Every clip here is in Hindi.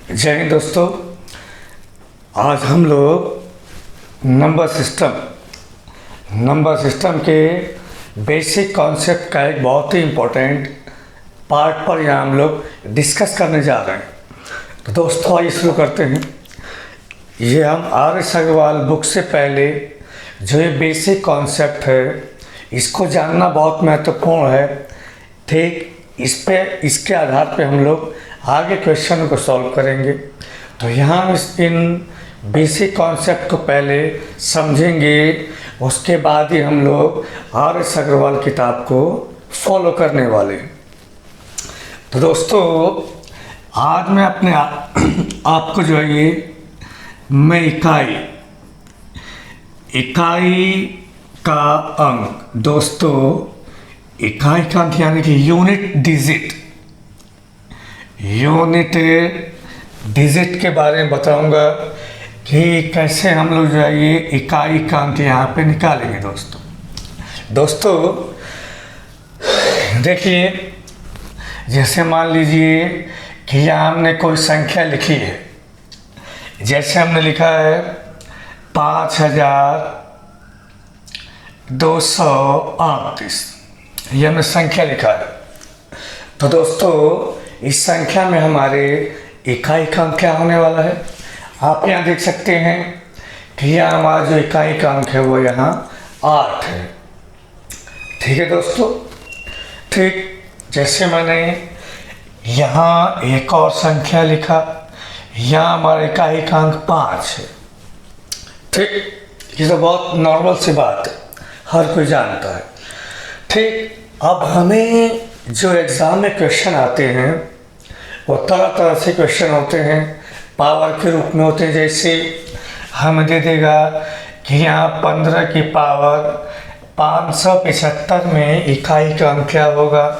जय हिंद दोस्तों। आज हम लोग नंबर सिस्टम के बेसिक कॉन्सेप्ट का एक बहुत ही इम्पोर्टेंट पार्ट पर यहाँ हम लोग डिस्कस करने जा रहे हैं। तो दोस्तों आइए शुरू करते हैं। ये हम आर.एस. अग्रवाल बुक से पहले जो ये बेसिक कॉन्सेप्ट है इसको जानना बहुत महत्वपूर्ण है। ठीक इसके आधार पे हम लोग आगे क्वेश्चन को सॉल्व करेंगे। तो यहाँ इन बेसिक कॉन्सेप्ट को पहले समझेंगे, उसके बाद ही हम लोग आर.एस. अग्रवाल किताब को फॉलो करने वाले। तो दोस्तों आज मैं अपने आपको जो है ये मैं इकाई का अंक, दोस्तों इकाई का अंक यानी कि यूनिट डिजिट के बारे में बताऊंगा कि कैसे हम लोग जो है ये इकाई का अंक यहाँ पे निकालेंगे। दोस्तों देखिए, जैसे मान लीजिए कि यहाँ हमने कोई संख्या लिखी है। जैसे हमने लिखा है 5238, ये हमने संख्या लिखा है। तो दोस्तों इस संख्या में हमारे इकाई का अंक क्या होने वाला है, आप यहाँ देख सकते हैं कि यहाँ हमारा जो इकाई का अंक है वो यहाँ 8 है। ठीक है दोस्तों। ठीक जैसे मैंने यहाँ एक और संख्या लिखा, यहाँ हमारा इकाई का अंक 5 है। ठीक, ये तो बहुत नॉर्मल सी बात है, हर कोई जानता है। ठीक, अब हमें जो एग्ज़ाम में क्वेश्चन आते हैं वो तरह तरह से क्वेश्चन होते हैं, पावर के रूप में होते हैं। जैसे हमें दे देगा कि यहाँ 15 की पावर 575 में इकाई का अंक क्या होगा,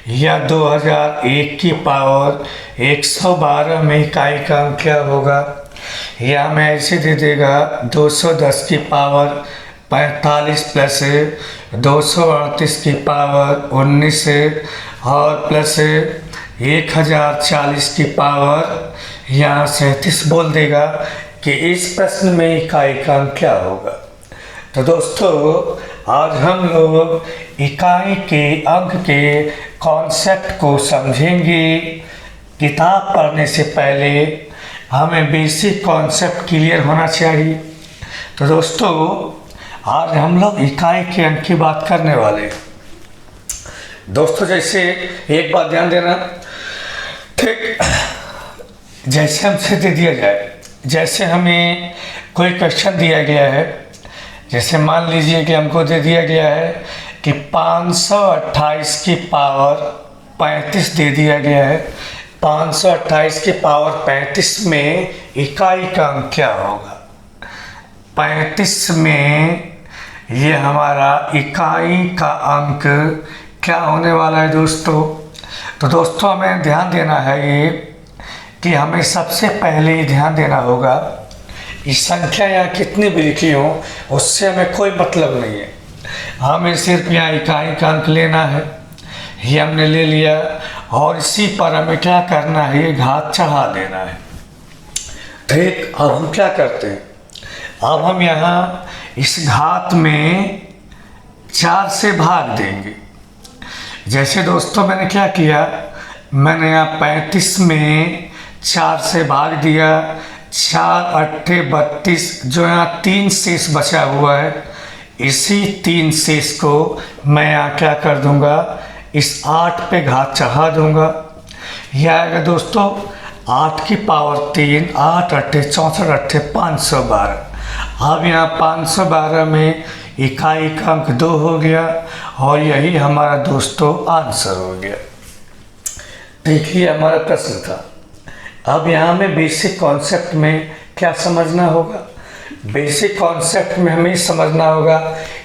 या 2001 की पावर 112 में इकाई का अंक क्या होगा, या हमें ऐसे दे देगा 210 की पावर 45 प्लस 238 की पावर 19 और प्लस 1040 की पावर यहाँ 37 बोल देगा कि इस प्रश्न में इकाई का अंक क्या होगा। तो दोस्तों आज हम लोग इकाई के अंक के कॉन्सेप्ट को समझेंगे। किताब पढ़ने से पहले हमें बेसिक कॉन्सेप्ट क्लियर होना चाहिए। तो दोस्तों आज हम लोग इकाई के अंक की बात करने वाले हैं। दोस्तों जैसे एक बात ध्यान देना, ठीक जैसे हमसे दे दिया जाए, जैसे हमें कोई क्वेश्चन दिया गया है, जैसे मान लीजिए कि हमको दे दिया गया है कि 528 की पावर 35 दे दिया गया है। 528 की पावर 35 में इकाई का अंक क्या होगा। 35 में ये हमारा इकाई का अंक क्या होने वाला है दोस्तों। तो दोस्तों हमें ध्यान देना है ये कि हमें सबसे पहले ध्यान देना होगा इस संख्या यहाँ कितनी भी लिखी हो उससे हमें कोई मतलब नहीं है, हमें सिर्फ यहाँ इकाई का अंक लेना है। ये हमने ले लिया और इसी पर हमें क्या करना है, ये घात चढ़ा देना है। ठीक, अब हम क्या करते हैं, अब हम यहाँ इस घात में 4 से भाग देंगे। जैसे दोस्तों मैंने क्या किया, मैंने यहाँ 35 में 4 से भाग दिया, 4 8 32, जो यहाँ 3 शेष बचा हुआ है, इसी 3 शेष को मैं यहाँ क्या कर दूंगा, इस 8 पे घात चढ़ा दूंगा। यह आएगा दोस्तों 8 की पावर 3, 8 8 64 8 512। अब यहाँ 512 में इकाई का अंक 2 हो गया और यही हमारा दोस्तों आंसर हो गया। देखिए हमारा प्रश्न था। अब यहाँ में बेसिक कॉन्सेप्ट में क्या समझना होगा, बेसिक कॉन्सेप्ट में हमें समझना होगा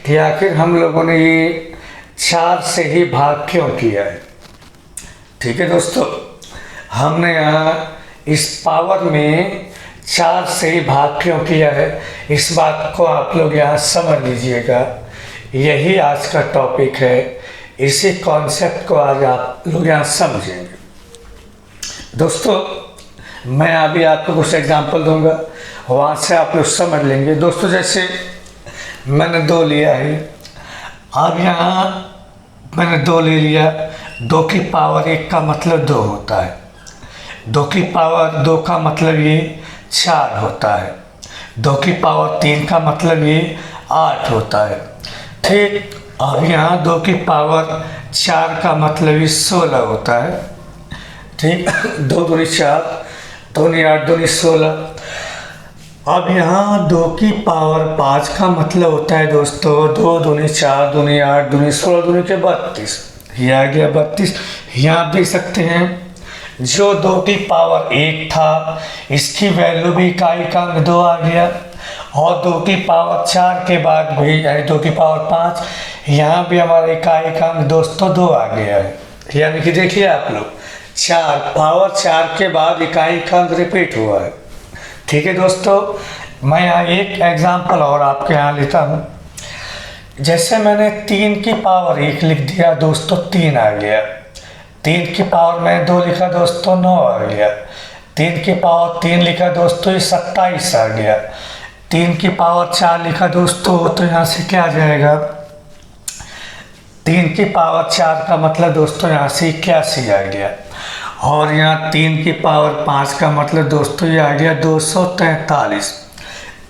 कि आखिर हम लोगों ने ये 4 से ही भाग क्यों किया है। ठीक है दोस्तों, हमने यहाँ इस पावर में 4 से ही भाग क्यों किया है, इस बात को आप लोग यहाँ समझ लीजिएगा। यही आज का टॉपिक है, इसी कॉन्सेप्ट को आज आप लोग यहाँ समझेंगे। दोस्तों मैं अभी आपको कुछ एग्जांपल दूंगा, वहाँ से आप लोग समझ लेंगे। दोस्तों जैसे मैंने 2 लिया है, अब यहाँ मैंने 2 ले लिया, 2 की पावर 1 का मतलब 2 होता है, 2 की पावर 2 का मतलब ये 4 होता है, 2 की पावर 3 का मतलब ये 8 होता है। ठीक, अब यहाँ 2 की पावर 4 का मतलब ये 16 होता है। ठीक, 2 दूनी 4, 2 दूनी 8, 2 दूनी 16। अब यहाँ 2 की पावर 5 का मतलब होता है दोस्तों 2 दूनी 4, 2 दूनी 8, 2 दूनी 16, 2 दूनी के 32, ये आ गया 32। यहाँ आप देख सकते हैं जो 2 की पावर 1 था इसकी वैल्यू भी इकाई का अंक 2 आ गया, और 2 की पावर 4 के बाद भी यानी 2 की पावर 5, यहाँ भी हमारा इकाई का अंक दोस्तों 2 आ गया है। यानी कि देखिए आप लोग 4 पावर 4 के बाद इकाई का अंक रिपीट हुआ है। ठीक है दोस्तों, मैं यहाँ एक एग्जांपल और आपके यहाँ लेता हूँ। जैसे मैंने 3 की पावर 1 लिख दिया दोस्तों, 3 आ गया। 3 की पावर में 2 लिखा दोस्तों, 9 आ गया। 3 की पावर 3 लिखा दोस्तों, ये 27 आ गया। 3 की पावर 4 लिखा दोस्तों, तो यहाँ से क्या आ जाएगा, 3 की पावर 4 का मतलब दोस्तों यहाँ से 81 आ गया, और यहाँ 3 की पावर 5 का मतलब दोस्तों ये आ गया 243।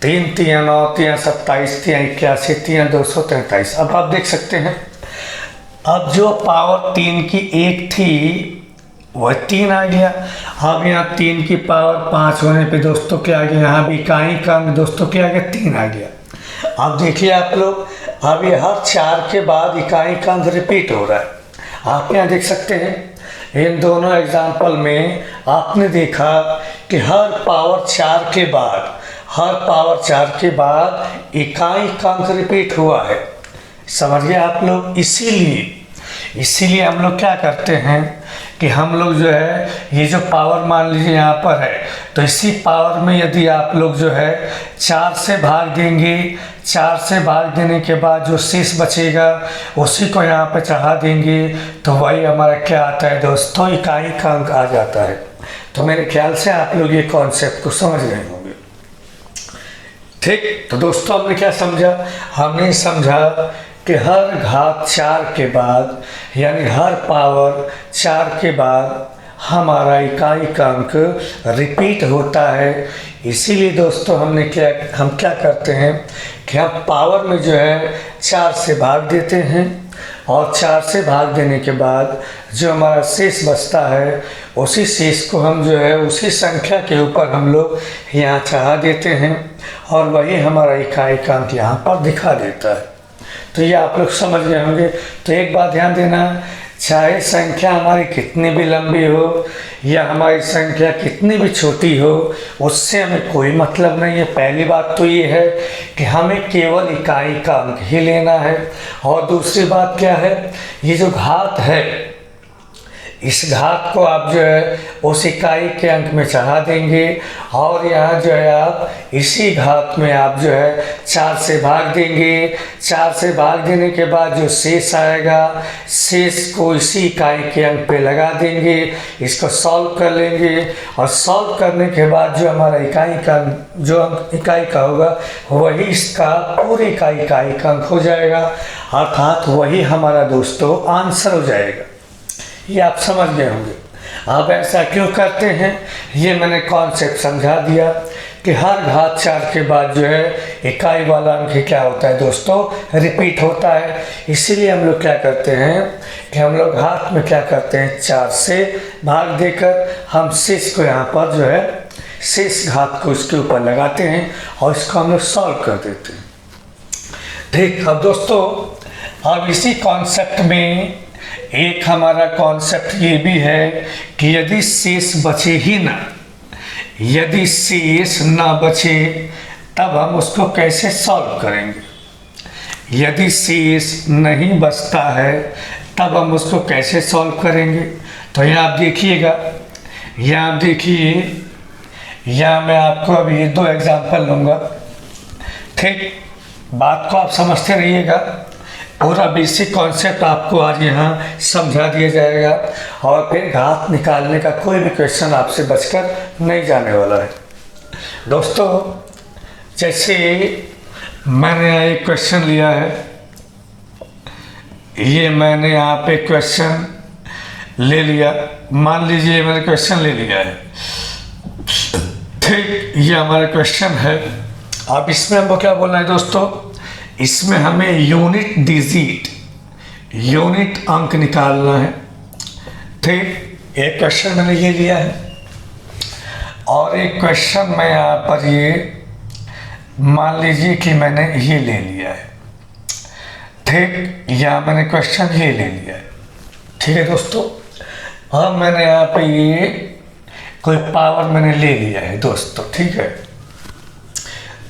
3 3 9 3 27 3 81 3 243। अब आप देख सकते हैं, अब जो पावर 3 की 1 थी वह 3 आ गया। अब यहाँ 3 की पावर 5 होने पे दोस्तों क्या आ गया, यहाँ भी इकाई का अंक दोस्तों क्या आ गया, 3 आ गया। अब देखिए आप लोग, अब ये हर 4 के बाद इकाई का अंक रिपीट हो रहा है। आप यहाँ देख सकते हैं इन दोनों एग्जाम्पल में आपने देखा कि हर पावर 4 के बाद, हर पावर 4 के बाद इकाई का अंक रिपीट हुआ है। समझ गए आप लोग। इसीलिए हम लोग क्या करते हैं कि हम लोग जो है ये जो पावर मान लीजिए यहाँ पर है, तो इसी पावर में यदि आप लोग जो है 4 से भाग देंगे, 4 से भाग देने के बाद जो शेष बचेगा उसी को यहाँ पे चढ़ा देंगे, तो वही हमारा क्या आता है दोस्तों, इकाई का अंक आ जाता है। तो मेरे ख्याल से आप लोग ये कॉन्सेप्ट को समझ गए होंगे। ठीक, तो दोस्तों हमने क्या समझा, हमने समझा कि हर घात 4 के बाद यानी हर पावर 4 के बाद हमारा इकाई का अंक रिपीट होता है। इसीलिए दोस्तों हम क्या करते हैं कि हम पावर में जो है 4 से भाग देते हैं, और 4 से भाग देने के बाद जो हमारा शेष बचता है उसी शेष को हम जो है उसी संख्या के ऊपर हम लोग यहाँ चढ़ा देते हैं, और वही हमारा इकाई का अंक यहाँ पर दिखा देता है। तो ये आप लोग समझ गए होंगे। तो एक बात ध्यान देना, चाहे संख्या हमारी कितनी भी लंबी हो या हमारी संख्या कितनी भी छोटी हो, उससे हमें कोई मतलब नहीं है। पहली बात तो ये है कि हमें केवल इकाई का अंक ही लेना है, और दूसरी बात क्या है, ये जो घात है इस घात को आप जो है उस इकाई के अंक में चढ़ा देंगे, और यहाँ जो है आप इसी घात में आप जो है 4 से भाग देंगे। 4 से भाग देने के बाद जो शेष आएगा, शेष को इसी इकाई के अंक पे लगा देंगे, इसको सॉल्व कर लेंगे, और सॉल्व करने के बाद जो हमारा इकाई का जो अंक इकाई का होगा वही इसका पूरी इकाई का अंक हो जाएगा, अर्थात वही हमारा दोस्तों आंसर हो जाएगा। ये आप समझ गए होंगे। आप ऐसा क्यों करते हैं ये मैंने कॉन्सेप्ट समझा दिया कि हर घात 4 के बाद जो है इकाई वाला अंक क्या होता है दोस्तों, रिपीट होता है। इसीलिए हम लोग क्या करते हैं कि हम लोग घात में क्या करते हैं 4 से भाग देकर हम शेष को यहाँ पर जो है शेष घात को इसके ऊपर लगाते हैं, और इसको हम लोग सॉल्व कर देते हैं। ठीक, अब दोस्तों अब इसी कॉन्सेप्ट में एक हमारा कॉन्सेप्ट ये भी है कि यदि शेष बचे ही ना, यदि शेष ना बचे तब हम उसको कैसे सॉल्व करेंगे। यदि शेष नहीं बचता है तब हम उसको कैसे सॉल्व करेंगे। तो यहाँ आप देखिएगा, यहाँ आप देखिए, यहाँ मैं आपको अभी 2 एग्जाम्पल लूँगा। ठीक, बात को आप समझते रहिएगा। पूरा बेसिक कॉन्सेप्ट आपको आज यहाँ समझा दिया जाएगा और फिर घात निकालने का कोई भी क्वेश्चन आपसे बचकर नहीं जाने वाला है। दोस्तों, जैसे मैंने एक क्वेश्चन लिया है, ये मैंने यहाँ पे क्वेश्चन ले लिया, मान लीजिए मैंने क्वेश्चन ले लिया है, ठीक, ये हमारा क्वेश्चन है। अब इसमें हमको क्या बोलना है दोस्तों, इसमें हमें यूनिट डिजिट, यूनिट अंक निकालना है, ठीक। एक क्वेश्चन मैंने ये लिया है और एक क्वेश्चन मैं यहाँ पर ये मान लीजिए कि मैंने ये ले लिया है, ठीक, या मैंने क्वेश्चन ये ले लिया है, ठीक है दोस्तों। अब मैंने यहाँ पे ये कोई पावर मैंने ले लिया है दोस्तों, ठीक है,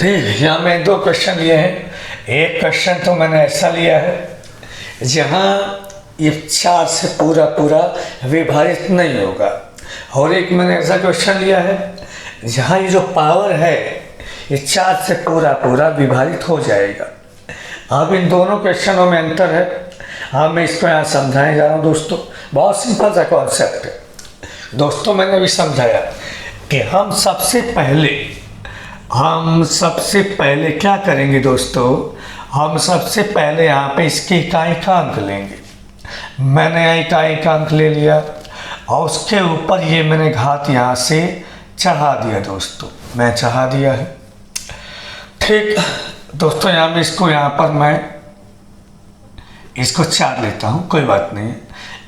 ठीक। यहाँ मैं दो क्वेश्चन लिए हैं। एक क्वेश्चन तो मैंने ऐसा लिया है जहाँ ये 4 से पूरा पूरा विभाजित नहीं होगा, और एक मैंने ऐसा क्वेश्चन लिया है जहाँ ये जो पावर है ये 4 से पूरा पूरा विभाजित हो जाएगा। अब इन दोनों क्वेश्चनों में अंतर है, हाँ मैं इसको यहाँ समझाने जा रहा हूँ दोस्तों। बहुत सिंपल सा कॉन्सेप्ट है दोस्तों, मैंने भी समझाया कि हम सबसे पहले क्या करेंगे दोस्तों, हम सबसे पहले यहाँ पे इसकी इकाई का अंक लेंगे। मैंने इकाई का अंक ले लिया और उसके ऊपर ये मैंने घात यहाँ से चढ़ा दिया दोस्तों, मैं चढ़ा दिया है, ठीक दोस्तों। यहाँ में इसको यहाँ पर मैं इसको चार लेता हूँ, कोई बात नहीं है।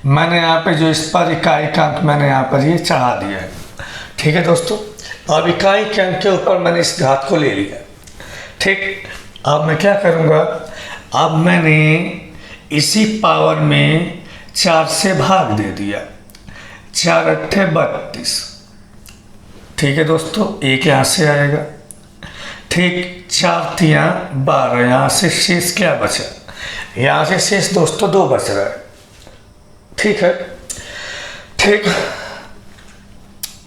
मैंने यहाँ पे जो इस पर इकाई का अंक मैंने यहाँ पर ये चढ़ा दिया है, ठीक है दोस्तों। अब इकाई के अंक के ऊपर मैंने इस घात को ले लिया, ठीक। अब मैं क्या करूँगा, अब मैंने इसी पावर में 4 से भाग दे दिया, 4 अट्ठे 32, ठीक है दोस्तों। एक यहाँ से आएगा, ठीक, 4 तियाँ 12, यहाँ से शेष क्या बचा, यहाँ से शेष दोस्तों 2 बच रहा है, ठीक है, ठीक।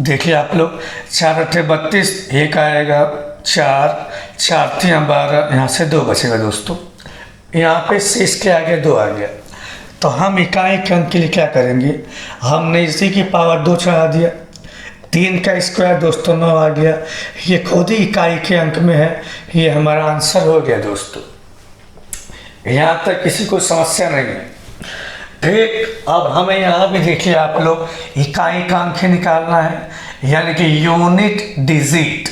देखिए आप लोग, 4 अट्ठे 32, एक आएगा 4, 4 तियाँ 12, यहाँ से 2 बचेगा दोस्तों। यहाँ पे शेष के आगे 2 आ गया, तो हम इकाई के अंक के लिए क्या करेंगे, हमने इसी की पावर 2 चढ़ा दिया, 3 का स्क्वायर दोस्तों 9 आ गया, ये खुद ही इकाई के अंक में है, ये हमारा आंसर हो गया दोस्तों। यहाँ तक किसी को समस्या नहीं है, ठीक। अब हमें यहाँ भी देखिए आप लोग, इकाई का अंक निकालना है, यानी कि यूनिट डिजिट,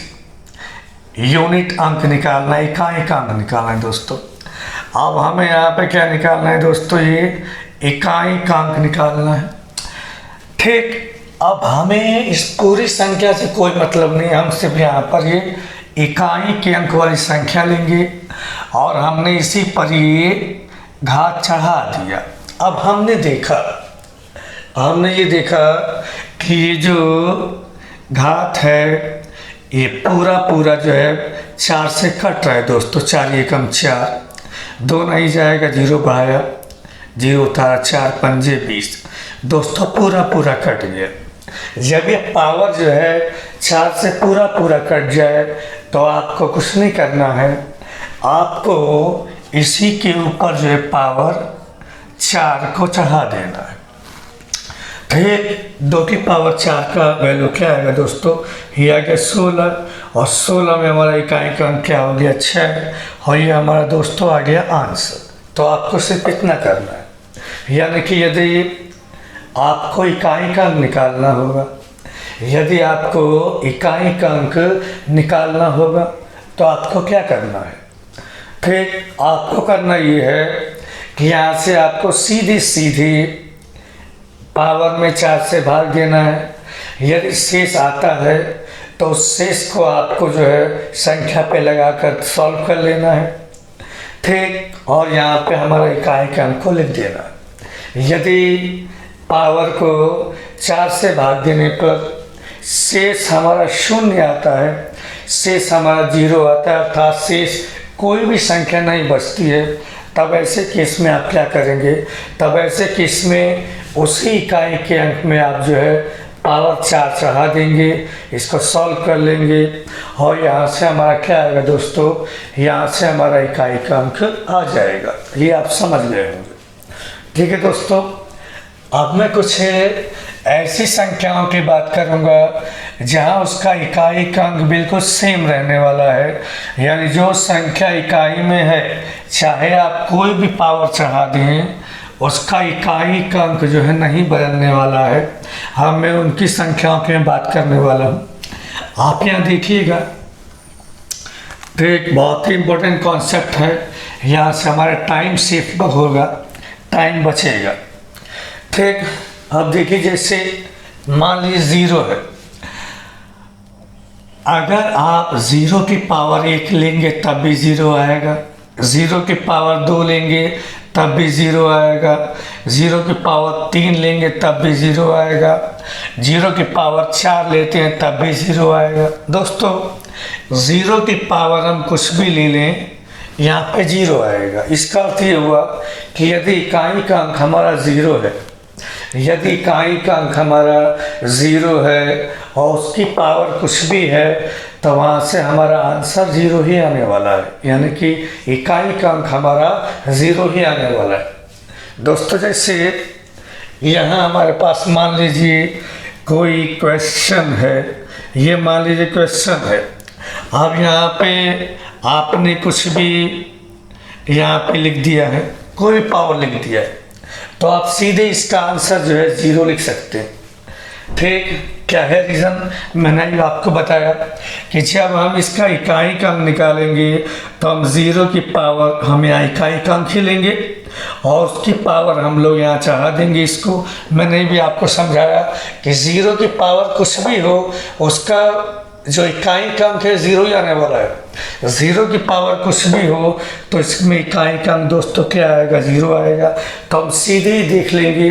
यूनिट अंक निकालना है, इकाई का अंक निकालना है दोस्तों। अब हमें यहाँ पे क्या निकालना है दोस्तों, ये इकाई का अंक निकालना है, ठीक। अब हमें इस पूरी संख्या से कोई मतलब नहीं, हम सिर्फ यहाँ पर ये इकाई के अंक वाली संख्या लेंगे और हमने इसी पर ये घात चढ़ा दिया। अब हमने ये देखा कि ये जो घात है ये पूरा जो है 4 से कट रहा है दोस्तों, 4 एकम 4, 2 नहीं जाएगा, 0 बढ़ाया, 0 उतारा, 4 पंजे 20 दोस्तों, पूरा कट गया। जब ये पावर जो है 4 से पूरा कट जाए तो आपको कुछ नहीं करना है, आपको इसी के ऊपर जो है पावर 4 को चढ़ा देना है, ठीक। 2 की पावर 4 का वैल्यू क्या आएगा दोस्तों, ये आ गया 16, और 16 में हमारा इकाई का अंक क्या हो गया 6, और ये हमारा दोस्तों आ गया आंसर। तो आपको सिर्फ इतना करना है, यानी कि यदि आपको इकाई का अंक निकालना होगा, यदि आपको इकाई का अंक निकालना होगा तो आपको क्या करना है, ठीक। आपको करना ये है कि यहाँ से आपको सीधी पावर में 4 से भाग देना है। यदि शेष आता है तो उस शेष को आपको जो है संख्या पे लगाकर सॉल्व कर लेना है, ठीक। और यहाँ पे हमारा इकाई के अंक को लिख देना है। यदि पावर को 4 से भाग देने पर शेष हमारा 0 आता है, शेष हमारा 0 आता है, अर्थात शेष कोई भी संख्या नहीं बचती है, तब ऐसे केस में आप क्या करेंगे, तब ऐसे केस में उसी इकाई के अंक में आप जो है पावर 4 चढ़ा देंगे, इसको सॉल्व कर लेंगे और यहाँ से हमारा क्या आएगा दोस्तों, यहाँ से हमारा इकाई का अंक आ जाएगा। ये आप समझ गए होंगे। ठीक है दोस्तों, अब मैं कुछ ऐसी संख्याओं की बात करूँगा जहाँ उसका इकाई का अंक बिल्कुल सेम रहने वाला है, यानी जो संख्या इकाई में है चाहे आप कोई भी पावर चढ़ा दें उसका इकाई का अंक जो है नहीं बदलने वाला है। हाँ, मैं उनकी संख्याओं की बात करने वाला हूँ। आप यहाँ देखिएगा, तो एक बहुत ही इम्पोर्टेंट कॉन्सेप्ट है, यहाँ से हमारा टाइम सेव होगा, टाइम बचेगा। ठीक, अब देखिए जैसे मान लीजिए 0 है, अगर आप 0 की पावर 1 लेंगे तब भी 0 आएगा, 0 की पावर 2 लेंगे तब भी 0 आएगा, 0 की पावर 3 लेंगे तब भी 0 आएगा, 0 की पावर 4 लेते हैं तब भी 0 आएगा। दोस्तों 0 की पावर हम कुछ भी ले लें यहाँ पे 0 आएगा। इसका अर्थ ये हुआ कि यदि इकाई का अंक हमारा 0 है, यदि इकाई का अंक हमारा 0 है और उसकी पावर कुछ भी है तो वहाँ से हमारा आंसर 0 ही आने वाला है, यानी कि इकाई का अंक हमारा 0 ही आने वाला है। दोस्तों जैसे यहाँ हमारे पास मान लीजिए कोई क्वेश्चन है, ये मान लीजिए क्वेश्चन है, अब यहाँ पे आपने कुछ भी यहाँ पे लिख दिया है, कोई पावर लिख दिया है, तो आप सीधे इसका आंसर जो है 0 लिख सकते हैं। ठीक, क्या है रीज़न, मैंने भी आपको बताया कि जब हम इसका इकाई का अंक निकालेंगे तो हम 0 की पावर हम यहाँ इकाई का अंक ही लेंगे और उसकी पावर हम लोग यहाँ चढ़ा देंगे इसको। मैंने भी आपको समझाया कि 0 की पावर कुछ भी हो उसका जो इकाई का अंक है 0 ही आने वाला है। 0 की पावर कुछ भी हो तो इसमें इकाई का अंक दोस्तों क्या आएगा, 0 आएगा। तो हम सीधे ही देख लेंगे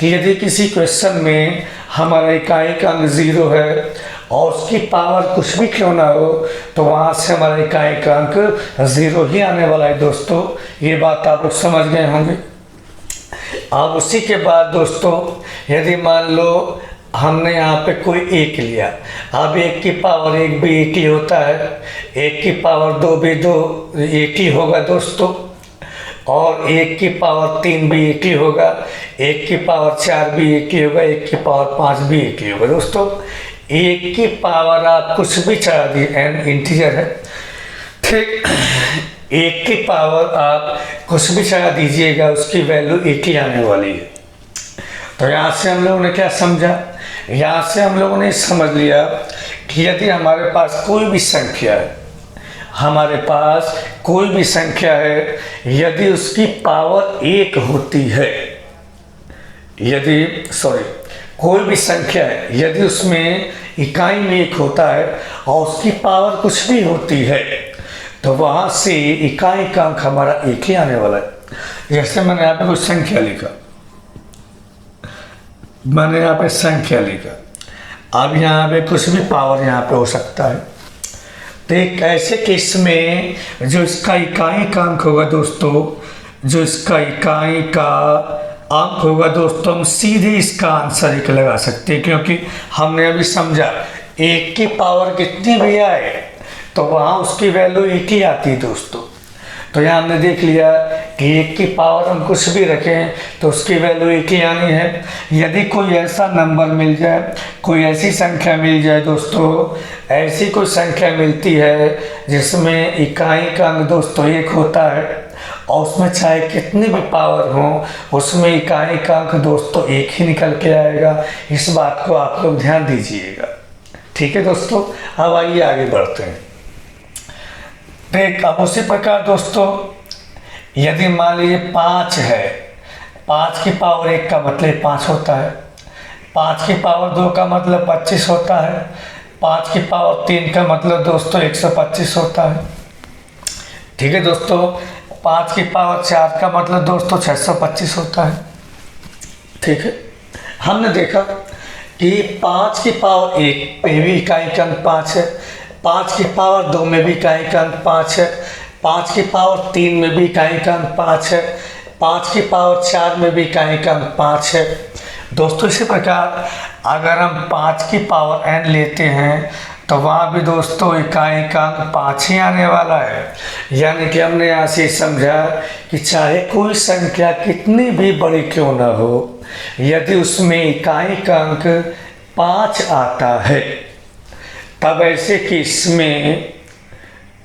कि यदि किसी क्वेश्चन में हमारा इकाई का अंक 0 है और उसकी पावर कुछ भी क्यों ना हो तो वहाँ से हमारा इकाई का अंक 0 ही आने वाला है। दोस्तों ये बात आप लोग समझ गए होंगे। अब उसी के बाद दोस्तों यदि मान लो हमने यहाँ पे कोई 1 लिया, अब 1 की पावर 1 भी 1 ही होता है, 1 की पावर 2 भी 1 ही होगा दोस्तों, और 1 की पावर 3 भी 1 ही होगा, 1 की पावर 4 भी 1 ही होगा, 1 की पावर 5 भी 1 ही होगा। दोस्तों 1 की पावर आप कुछ भी चढ़ा दिए, एन इंटीजर है, ठीक, 1 की पावर आप कुछ भी चढ़ा दीजिएगा उसकी वैल्यू 1 ही आने वाली है। तो यहाँ से हम लोगों ने क्या समझा, यहाँ से हम लोगों ने समझ लिया कि यदि हमारे पास कोई भी संख्या है, हमारे पास कोई भी संख्या है, यदि उसकी पावर 1 होती है, कोई भी संख्या है यदि उसमें इकाई में 1 होता है और उसकी पावर कुछ भी होती है तो वहाँ से इकाई का अंक हमारा 1 ही आने वाला है। जैसे मैंने यहाँ पे कुछ संख्या लिखा, मैंने यहाँ पे संख्या लिखा, अब यहाँ पे कुछ भी पावर यहाँ पे हो सकता है। तो एक ऐसे केस में जो इसका इकाई का अंक होगा दोस्तों, जो इसका इकाई का अंक होगा दोस्तों, हम सीधे इसका आंसर 1 लगा सकते हैं, क्योंकि हमने अभी समझा 1 की पावर कितनी भी आए तो वहाँ उसकी वैल्यू 1 ही आती है दोस्तों। तो यहाँ हमने देख लिया कि 1 की पावर हम कुछ भी रखें तो उसकी वैल्यू 1 ही आनी है। यदि कोई ऐसा नंबर मिल जाए, कोई ऐसी संख्या मिल जाए दोस्तों, ऐसी कोई संख्या मिलती है जिसमें इकाई का अंक दोस्तों 1 होता है और उसमें चाहे कितनी भी पावर हो उसमें इकाई का अंक दोस्तों 1 ही निकल के आएगा। इस बात को आप लोग ध्यान दीजिएगा। ठीक है दोस्तों, अब आइए आगे बढ़ते हैं। ठीक, अब उसी प्रकार दोस्तों यदि मान लीजिए 5 है, 5 की पावर 1 का मतलब 5 होता है, 5 की पावर 2 का मतलब 25 होता है, 5 की पावर 3 का मतलब दोस्तों 125 होता है। ठीक है दोस्तों, 5 की पावर 4 का मतलब दोस्तों 625 होता है। ठीक है, हमने देखा कि 5 की पावर 1 में भी इकाई का अंक 5 है, 5 की पावर 2 में भी इकाई का अंक 5 है, 5 की पावर 3 में भी इकाई का अंक 5 है, 5 की पावर 4 में भी इकाई का अंक 5 है। दोस्तों इसी प्रकार अगर हम 5 की पावर n लेते हैं तो वहाँ भी दोस्तों इकाई का अंक 5 ही आने वाला है। यानी कि हमने यहाँ से समझा कि चाहे कोई संख्या कितनी भी बड़ी क्यों ना हो, यदि उसमें इकाई का अंक 5 आता है तब ऐसे कि इसमें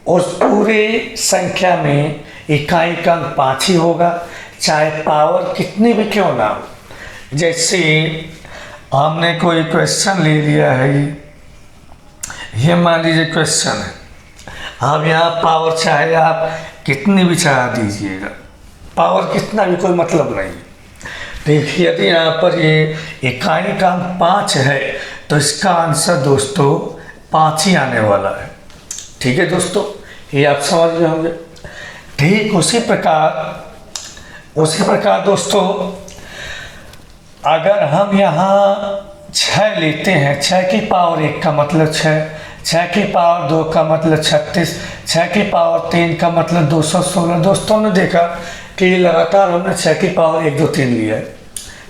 उस पूरे संख्या में इकाई का अंक 5 ही होगा, चाहे पावर कितनी भी क्यों ना हो। जैसे हमने कोई क्वेश्चन ले लिया है, ये मान लीजिए क्वेश्चन है, अब यहाँ पावर चाहे आप कितनी भी चढ़ा दीजिएगा, पावर कितना भी कोई मतलब नहीं। देखिए यदि यहाँ पर ये इकाई का अंक 5 है तो इसका आंसर दोस्तों 5 ही आने वाला है। ठीक है दोस्तों, ये आप समझ गए होंगे। ठीक उसी प्रकार दोस्तों अगर हम यहाँ 6 लेते हैं, 6 की पावर 1 का मतलब 6, 6 की पावर 2 का मतलब 36, 6 की पावर 3 का मतलब 216। दोस्तों ने देखा कि लगातार हमने 6 की पावर 1 2 3 लिया है,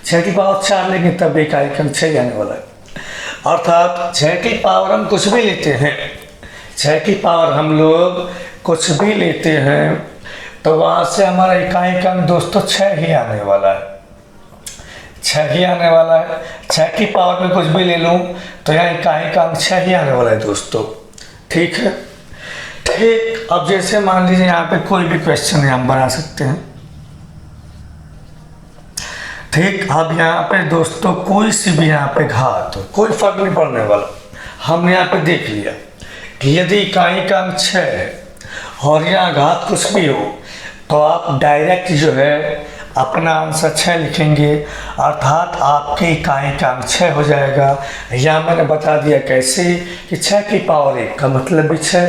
6 की पावर 4 लेंगे तब इकाई का 6 आने वाला है। अर्थात 6 की पावर हम कुछ भी लेते हैं, 6 की पावर हम लोग कुछ भी लेते हैं तो वहाँ से हमारा इकाई का दोस्तों 6 ही आने वाला है, 6 ही आने वाला है। 6 की पावर में कुछ भी ले लूँ तो यहाँ इकाई का अंक 6 ही आने वाला है दोस्तों। ठीक है, ठीक। अब जैसे मान लीजिए यहाँ पे कोई भी क्वेश्चन हम बना सकते हैं। ठीक, अब यहाँ पे दोस्तों कोई सी भी यहाँ पे घात हो, कोई फर्क नहीं पड़ने वाला। हमने यहाँ पे देख लिया कि यदि इकाई का अंक 6 है और यहाँ घात कुछ भी हो तो आप डायरेक्ट जो है अपना आंसर 6 लिखेंगे, अर्थात आपके इकाई का अंक 6 हो जाएगा। यहाँ मैंने बता दिया कैसे कि 6 की पावर 1 का मतलब भी 6,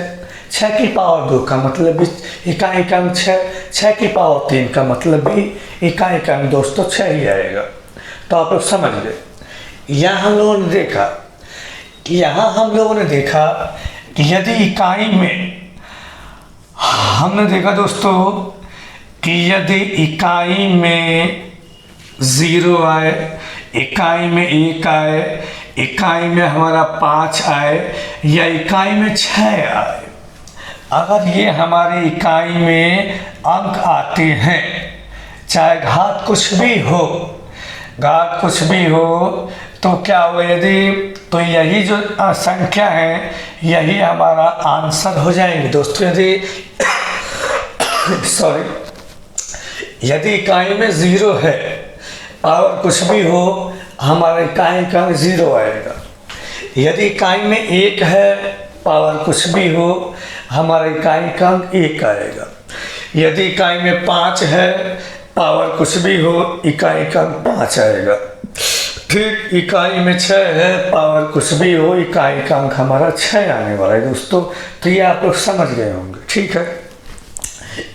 6 की पावर 2 का मतलब भी इकाई का अंक 6, 6 की पावर 3 का मतलब भी इकाई का अंक दोस्तों 6 ही आएगा। तो आप लोग समझ गए। यहाँ हम लोगों ने देखा कि यदि इकाई में हमने देखा दोस्तों कि यदि इकाई में 0 आए, इकाई में 1 आए, इकाई में हमारा 5 आए या इकाई में 6 आए, अगर ये हमारी इकाई में अंक आते हैं, चाहे घात कुछ भी हो, तो क्या हो, यदि तो यही जो संख्या है यही हमारा आंसर हो जाएंगे दोस्तों। यदि इकाई में 0 है, पावर कुछ भी हो, हमारा इकाई का 0 आएगा। यदि इकाई में 1 है, पावर कुछ भी हो, हमारा इकाई का 1 आएगा। यदि इकाई में 5 है, पावर कुछ भी हो, इकाई का 5 आएगा। ठीक, इकाई में 6 है, पावर कुछ भी हो, इकाई का अंक हमारा 6 आने वाला है दोस्तों। तो ये आप लोग समझ गए होंगे। ठीक है,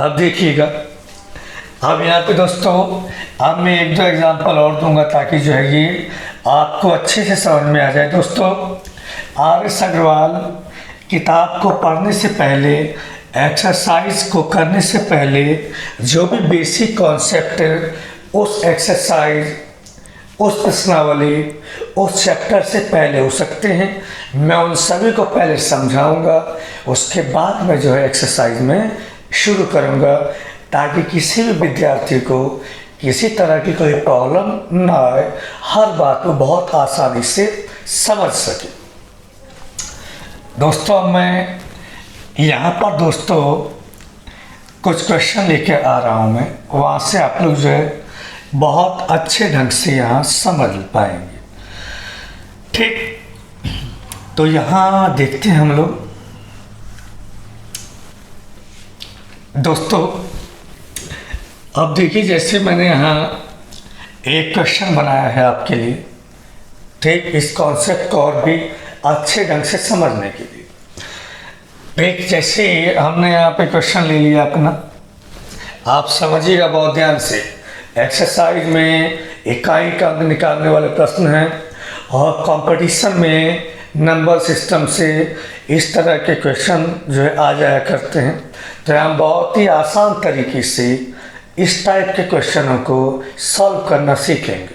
अब देखिएगा, अब यहाँ पे दोस्तों अब मैं 1 2 एग्जांपल और दूंगा ताकि जो है ये आपको अच्छे से समझ में आ जाए। दोस्तों RS अग्रवाल किताब को पढ़ने से पहले, एक्सरसाइज को करने से पहले जो भी बेसिक कॉन्सेप्ट है उस एक्सरसाइज, उस प्रश्नावली, उस चैप्टर से पहले हो सकते हैं, मैं उन सभी को पहले समझाऊंगा, उसके बाद मैं जो है एक्सरसाइज में शुरू करूंगा ताकि किसी भी विद्यार्थी को किसी तरह की कोई प्रॉब्लम ना आए, हर बात को बहुत आसानी से समझ सके। दोस्तों मैं यहाँ पर दोस्तों कुछ क्वेश्चन लेके आ रहा हूँ, मैं वहाँ से आप लोग जो है बहुत अच्छे ढंग से यहाँ समझ पाएंगे। ठीक, तो यहाँ देखते हैं हम लोग। दोस्तों अब देखिए, जैसे मैंने यहाँ एक क्वेश्चन बनाया है आपके लिए, ठीक, इस कॉन्सेप्ट को और भी अच्छे ढंग से समझने के लिए। एक जैसे हमने यहाँ पे क्वेश्चन ले लिया अपना, आप समझिएगा बहुत ध्यान से। एक्सरसाइज में इकाई का अंक निकालने वाले प्रश्न हैं और कंपटीशन में नंबर सिस्टम से इस तरह के क्वेश्चन जो है आ जाया करते हैं। तो हम बहुत ही आसान तरीके से इस टाइप के क्वेश्चनों को सॉल्व करना सीखेंगे।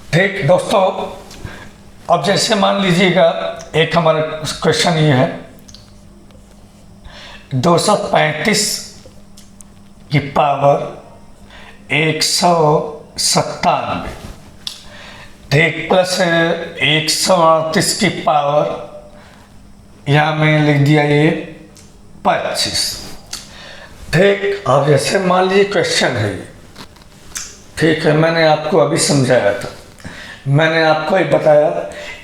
ठीक दोस्तों, अब जैसे मान लीजिएगा एक हमारा क्वेश्चन ये है 235 की पावर 197, ठीक, प्लस 138 की पावर, यहाँ मैंने लिख दिया ये 25। ठीक, अब जैसे मान लीजिए क्वेश्चन है ये, ठीक है, मैंने आपको अभी समझाया था, मैंने आपको ये बताया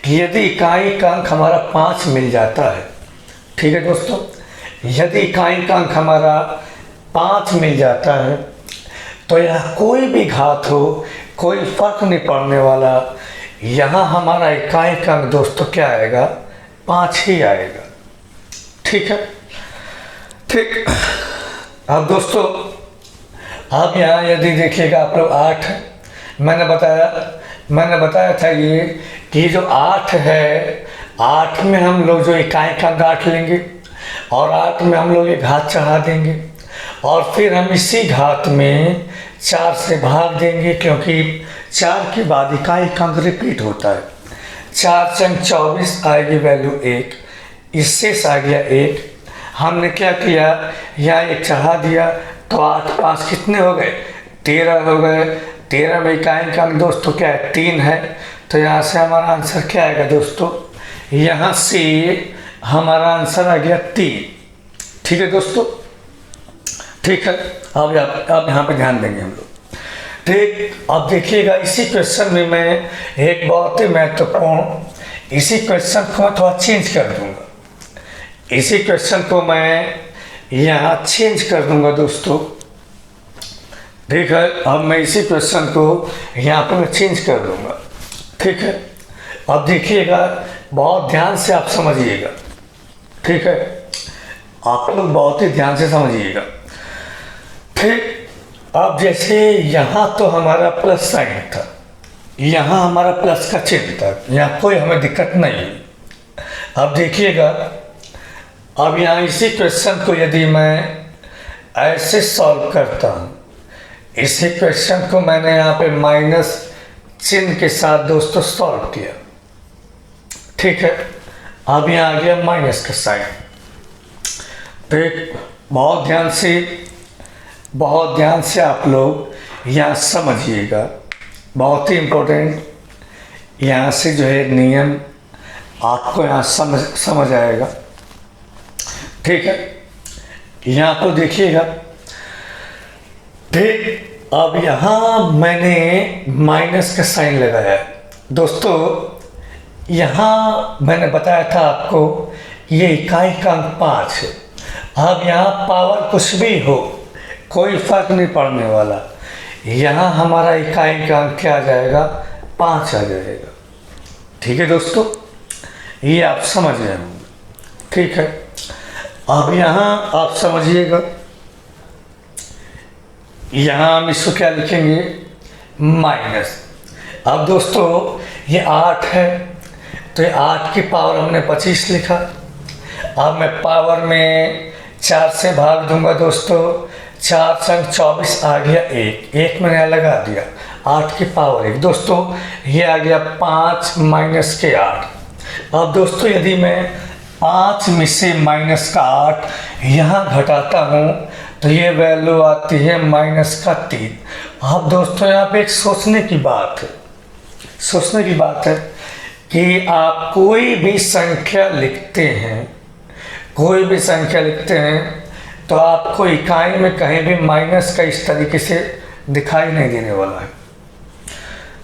कि यदि इकाई का अंक हमारा 5 मिल जाता है, ठीक है दोस्तों, यदि इकाई का अंक हमारा 5 मिल जाता है तो यहाँ कोई भी घात हो कोई फर्क नहीं पड़ने वाला, यहाँ हमारा इकाई का अंक दोस्तों क्या आएगा, 5 ही आएगा। ठीक है, ठीक। अब दोस्तों अब यहाँ यदि देखिएगा आप लोग 8 है, मैंने बताया था ये कि जो 8 है, 8 में हम लोग जो इकाई का घात लेंगे और 8 में हम लोग ये घात चढ़ा देंगे और फिर हम इसी घात में 4 से भाग देंगे, क्योंकि 4 के बाद इकाई का अंक रिपीट होता है। 4 से 24 आएगी वैल्यू 1, इससे आ गया 1। हमने क्या किया, यहाँ 1 चढ़ा दिया तो 8 5 कितने हो गए, 13 हो गए। 13 में इकाई का अंक दोस्तों क्या है, 3 है, तो यहाँ से हमारा आंसर क्या आएगा दोस्तों, यहाँ से हमारा आंसर आ गया 3। ठीक है दोस्तों, ठीक है। अब यहाँ पे ध्यान देंगे हम लोग। ठीक, अब देखिएगा इसी क्वेश्चन में मैं एक बहुत ही महत्वपूर्ण, इसी क्वेश्चन को मैं थोड़ा चेंज कर दूंगा, इसी क्वेश्चन को मैं यहाँ चेंज कर दूंगा दोस्तों। ठीक है, अब मैं इसी क्वेश्चन को यहाँ पे मैं चेंज कर दूंगा। ठीक है, अब देखिएगा बहुत ध्यान से आप समझिएगा। ठीक है, आप लोग बहुत ही ध्यान से समझिएगा। ठीक, अब जैसे यहाँ तो हमारा प्लस साइन था, यहाँ हमारा प्लस का चिन्ह था, यहाँ कोई हमें दिक्कत नहीं हुई। अब देखिएगा, अब यहाँ इसी क्वेश्चन को यदि मैं ऐसे सॉल्व करता हूँ, इसी क्वेश्चन को मैंने यहाँ पे माइनस चिन्ह के साथ दोस्तों सॉल्व किया। ठीक है, अब यहाँ आ गया माइनस का साइन। ठीक, बहुत ध्यान से आप लोग यहाँ समझिएगा, बहुत ही इम्पोर्टेंट यहाँ से जो है नियम आपको यहाँ समझ आएगा। ठीक है, यहाँ पर देखिएगा। ठीक, अब यहाँ मैंने माइनस का साइन लगाया दोस्तों। यहाँ मैंने बताया था आपको ये इकाई का अंक 5 है। अब यहाँ पावर कुछ भी हो कोई फर्क नहीं पड़ने वाला, यहाँ हमारा इकाई का अंक क्या आ जाएगा, 5 आ जाएगा। ठीक है दोस्तों, ये आप समझ रहे होंगे। ठीक है, अब यहाँ आप समझिएगा, यहाँ हम इसको क्या लिखेंगे, माइनस। अब दोस्तों ये 8 है तो ये 8 की पावर हमने 25 लिखा। अब मैं पावर में 4 से भाग दूंगा दोस्तों, 4 संग 24 आ गया 1 मैंने लगा दिया, 8 की पावर 1 दोस्तों, ये आ गया 5 माइनस के 8। अब दोस्तों यदि मैं 5 में से माइनस का 8 यहाँ घटाता हूँ तो ये वैल्यू आती है माइनस का 3। अब दोस्तों यहाँ पे एक सोचने की बात है कि आप कोई भी संख्या लिखते हैं तो आपको इकाई में कहीं भी माइनस का इस तरीके से दिखाई नहीं देने वाला है।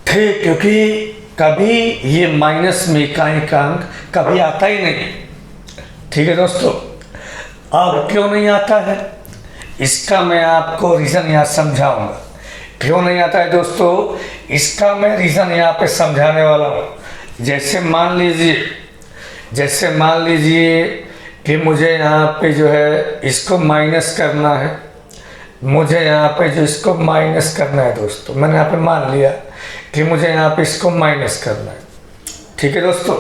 ठीक, क्योंकि कभी ये माइनस में इकाई का अंक कभी आता ही नहीं। ठीक है दोस्तों, अब क्यों नहीं आता है इसका मैं आपको रीज़न यहाँ समझाऊंगा। क्यों नहीं आता है दोस्तों, इसका मैं रीज़न यहाँ पे समझाने वाला हूँ। जैसे मान लीजिए कि मुझे यहाँ पे जो है इसको माइनस करना है, मुझे यहाँ पे जो इसको माइनस करना है दोस्तों, मैंने यहाँ पे मान लिया कि मुझे यहाँ पे इसको माइनस करना है। ठीक है दोस्तों,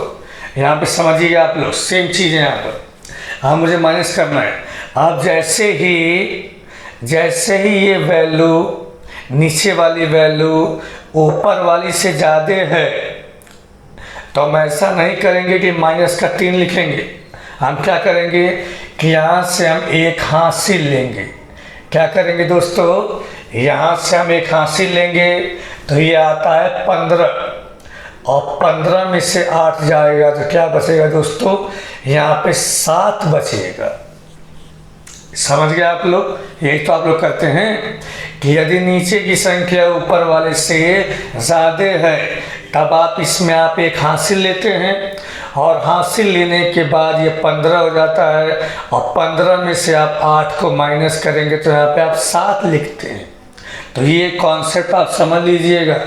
यहाँ पे समझिएगा आप लोग, सेम चीज़ है यहाँ पर। हाँ, मुझे माइनस करना है। अब जैसे ही ये वैल्यू नीचे वाली वैल्यू ऊपर वाली से ज़्यादा है तो हम ऐसा नहीं करेंगे कि -3 लिखेंगे। हम क्या करेंगे कि यहाँ से हम एक हासिल लेंगे। क्या करेंगे दोस्तों, यहाँ से हम एक हासिल लेंगे तो ये आता है 15 और 15 में से 8 जाएगा तो क्या बचेगा दोस्तों, यहाँ पे 7 बचेगा। समझ गए आप लोग, यही तो आप लोग करते हैं कि यदि नीचे की संख्या ऊपर वाले से ज़्यादा है तब आप इसमें आप एक हासिल लेते हैं और हासिल लेने के बाद ये 15 हो जाता है और 15 में से आप 8 को माइनस करेंगे तो यहाँ पे आप 7 लिखते हैं। तो ये कॉन्सेप्ट आप समझ लीजिएगा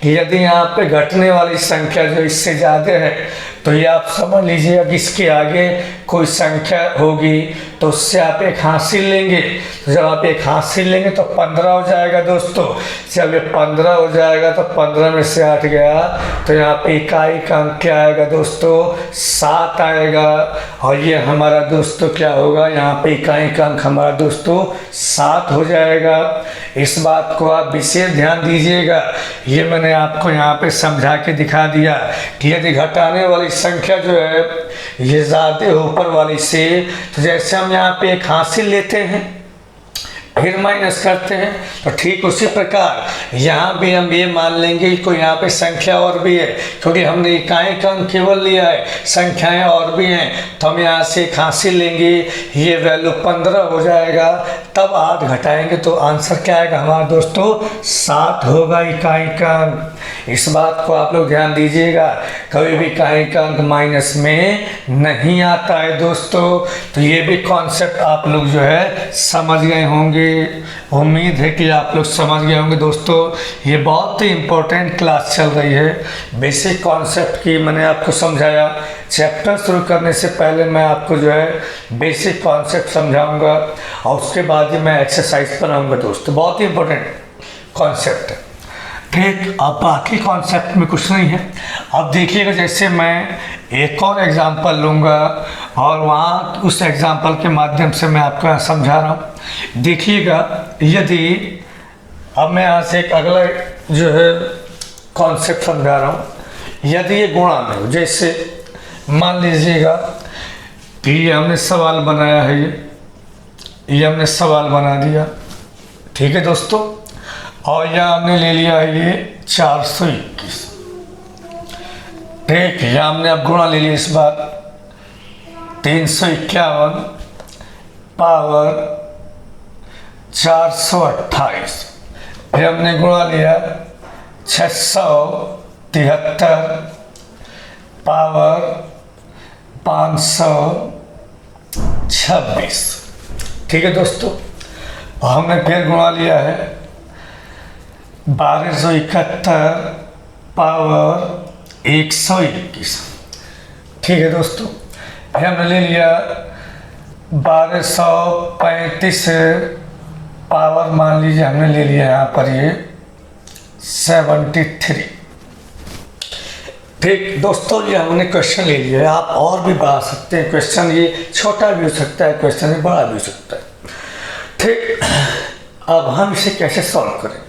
कि यदि यहाँ पे घटने वाली संख्या जो इससे ज़्यादा है तो ये आप समझ लीजिएगा कि इसके आगे कोई संख्या होगी तो उससे आप एक हासिल लेंगे। तो जब आप एक हासिल लेंगे तो 15 हो जाएगा दोस्तों। जब ये 15 हो जाएगा तो 15 में से 8 गया तो यहाँ पे इकाई का अंक क्या आएगा दोस्तों, 7 आएगा। और ये हमारा दोस्तों क्या होगा, यहाँ पे इकाई का अंक हमारा दोस्तों 7 हो जाएगा। इस बात को आप विशेष ध्यान दीजिएगा। ये मैंने आपको यहाँ पे समझा के दिखा दिया कि यदि घटाने वाली संख्या जो है ये ज़्यादा ऊपर वाली से, तो जैसे हम यहाँ पे एक हासिल लेते हैं फिर माइनस करते हैं तो ठीक उसी प्रकार यहाँ भी हम ये मान लेंगे कि कोई यहाँ पे संख्या और भी है, क्योंकि हमने इकाई का अंक केवल लिया है, संख्याएं और भी हैं तो हम यहाँ से एक हासिल लेंगे, ये वैल्यू 15 हो जाएगा। तब 8 घटाएंगे तो आंसर क्या आएगा हमारा दोस्तों, 7 होगा इकाई का अंक। इस बात को आप लोग ध्यान दीजिएगा, कभी भी इकाई का अंक माइनस में नहीं आता है दोस्तों। तो ये भी कॉन्सेप्ट आप लोग जो है समझ गए होंगे, उम्मीद है कि आप लोग समझ गए होंगे दोस्तों। ये बहुत ही इम्पोर्टेंट क्लास चल रही है। बेसिक कॉन्सेप्ट की मैंने आपको समझाया। चैप्टर शुरू करने से पहले मैं आपको जो है बेसिक कॉन्सेप्ट समझाऊंगा और उसके बाद ही मैं एक्सरसाइज बनाऊंगा दोस्तों। बहुत ही इम्पोर्टेंट कॉन्सेप्ट है, ठीक। अब बाकी कॉन्सेप्ट में कुछ नहीं है। अब देखिएगा, जैसे मैं एक और एग्जांपल लूँगा और वहाँ उस एग्जांपल के माध्यम से मैं आपको समझा रहा हूँ। देखिएगा, यदि अब मैं यहाँ से एक अगला जो है कॉन्सेप्ट समझा रहा हूँ। यदि ये गुणा में हो, जैसे मान लीजिएगा कि ये हमने सवाल बनाया है, ये हमने सवाल बना दिया, ठीक है दोस्तों। और यहाँ हमने ले लिया है ये 421, ठीक। यहाँ हमने अब गुणा ले लिया इस बार 351 पावर 428। फिर हमने गुणा लिया 673 पावर 526, ठीक है दोस्तों। और हमने फिर गुणा लिया है 1271 पावर 121, ठीक है दोस्तों। फिर हमने ले लिया 1235 पावर, मान लीजिए हमने ले लिया यहाँ पर ये 73, ठीक दोस्तों। ये हमने क्वेश्चन ले लिया है। आप और भी बढ़ा सकते हैं क्वेश्चन, ये छोटा भी हो सकता है क्वेश्चन, ये बड़ा भी हो सकता है, ठीक। अब हम इसे कैसे सॉल्व करें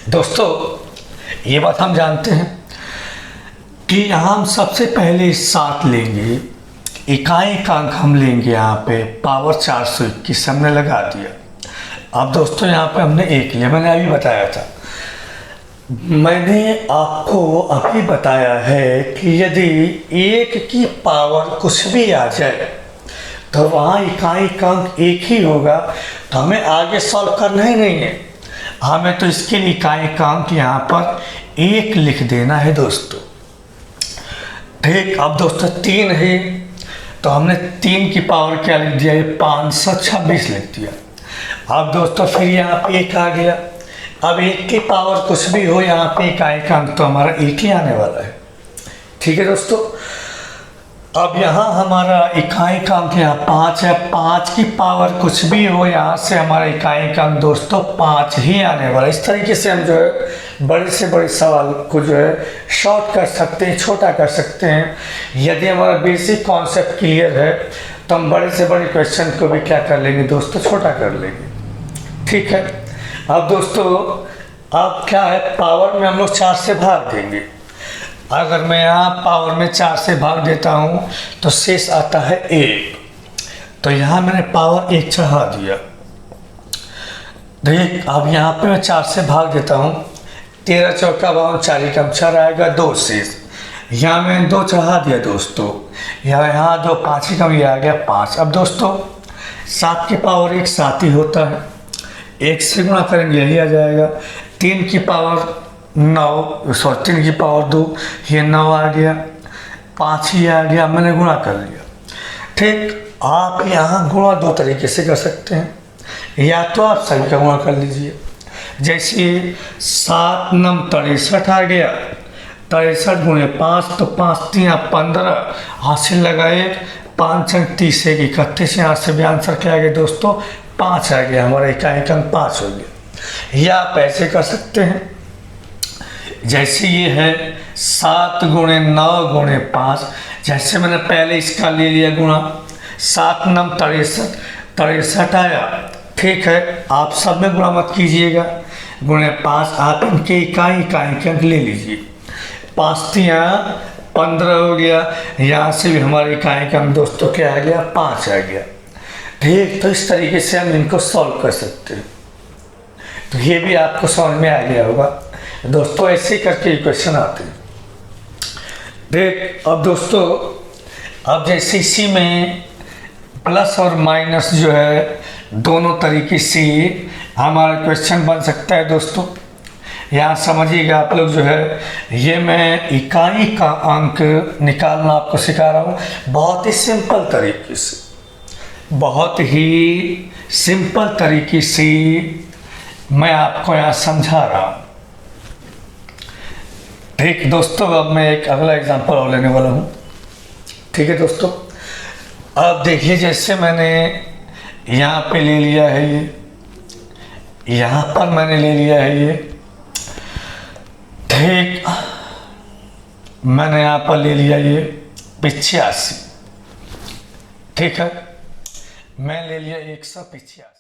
दोस्तों, ये बात हम जानते हैं कि यहाँ हम सबसे पहले 7 लेंगे, इकाई का अंक हम लेंगे यहाँ पे पावर 421 हमने लगा दिया। अब दोस्तों यहाँ पे हमने 1 लिया, मैंने अभी बताया था, मैंने आपको अभी बताया है कि यदि 1 की पावर कुछ भी आ जाए तो वहाँ इकाई का अंक 1 ही होगा, तो हमें आगे सॉल्व करना ही नहीं है, हमें तो इसके लिए इकाई का अंक यहाँ पर 1 लिख देना है दोस्तों, ठीक। अब दोस्तों 3 है तो हमने 3 की पावर क्या लिख दिया, ये 526 लिख दिया। अब दोस्तों फिर यहाँ पे 1 आ गया। अब 1 की पावर कुछ भी हो, यहाँ पे इकाई का अंक तो हमारा 1 ही आने वाला है, ठीक है दोस्तों। अब यहाँ हमारा इकाई का अंक यहाँ 5 है, 5 की पावर कुछ भी हो, यहाँ से हमारा इकाई का अंक दोस्तों 5 ही आने वाला है। इस तरीके से हम जो है बड़े से बड़े सवाल को जो है शॉर्ट कर सकते हैं, छोटा कर सकते हैं। यदि हमारा बेसिक कॉन्सेप्ट क्लियर है तो हम बड़े से बड़े क्वेश्चन को भी क्या कर लेंगे दोस्तों, छोटा कर लेंगे, ठीक है। अब दोस्तों अब क्या है, पावर में हम लोग 4 से भाग देंगे। अगर मैं यहाँ पावर में 4 से भाग देता हूँ तो शेष आता है 1। तो यहाँ मैंने पावर 1 चढ़ा दिया। देखिए अब यहाँ पे मैं 4 से भाग देता हूँ, 13 चौका 52, 4 कम 4 आएगा 2 शेष। यहाँ मैंने 2 चढ़ा दिया दोस्तों, यहाँ 2, 5 ही कम, ये आ गया 5। अब दोस्तों 7 की पावर 1 7 ही होता है, 1 से गुणा करेंगे यही आ जाएगा। 3 की पावर 9, सॉरी 3 की पावर 2, ये 9 आ गया, 5 ही आ गया, मैंने गुणा कर लिया। ठीक, आप यहाँ गुणा 2 तरीके से कर सकते हैं, या तो आप सभी का गुणा कर लीजिए। जैसे 7 9 63 आ गया, 63 गुणे 5 तो 5 3 15, हासिल लगाए 5 30 1 31, यहाँ से भी आंसर क्या आ गया दोस्तों 5 आ गया, हमारा इकाई अंक 5 हो गया। या आप ऐसे कर सकते हैं, जैसे ये है 7 गुणे 9 गुणे 5, जैसे मैंने पहले इसका ले लिया गुणा, 7 9 63 आया। ठीक है, आप सब में गुणा मत कीजिएगा, गुणे 5 आप इनके इकाई के अंक ले लीजिए। 5 3 15 हो गया, यहाँ से भी हमारे इकाई का अंक दोस्तों क्या आ गया 5 आ गया। ठीक, तो इस तरीके से हम इनको सॉल्व कर सकते हैं। तो ये भी आपको समझ में आ गया होगा दोस्तों, ऐसे करके इक्वेशन आते हैं। देख अब दोस्तों, अब जैसे इसी में प्लस और माइनस जो है दोनों तरीके से हमारा क्वेश्चन बन सकता है दोस्तों। यहाँ समझिएगा आप लोग जो है, ये मैं इकाई का अंक निकालना आपको सिखा रहा हूँ, बहुत ही सिंपल तरीके से, बहुत ही सिंपल तरीके से मैं आपको यहाँ समझा रहा हूँ। ठीक दोस्तों, अब मैं एक अगला एग्जांपल और लेने वाला हूँ। ठीक है दोस्तों, अब देखिए जैसे मैंने यहाँ पे ले लिया है ये, यहाँ पर मैंने ले लिया है ये। ठीक, मैंने यहाँ पर ले लिया ये 85। ठीक है, मैं ले लिया 185।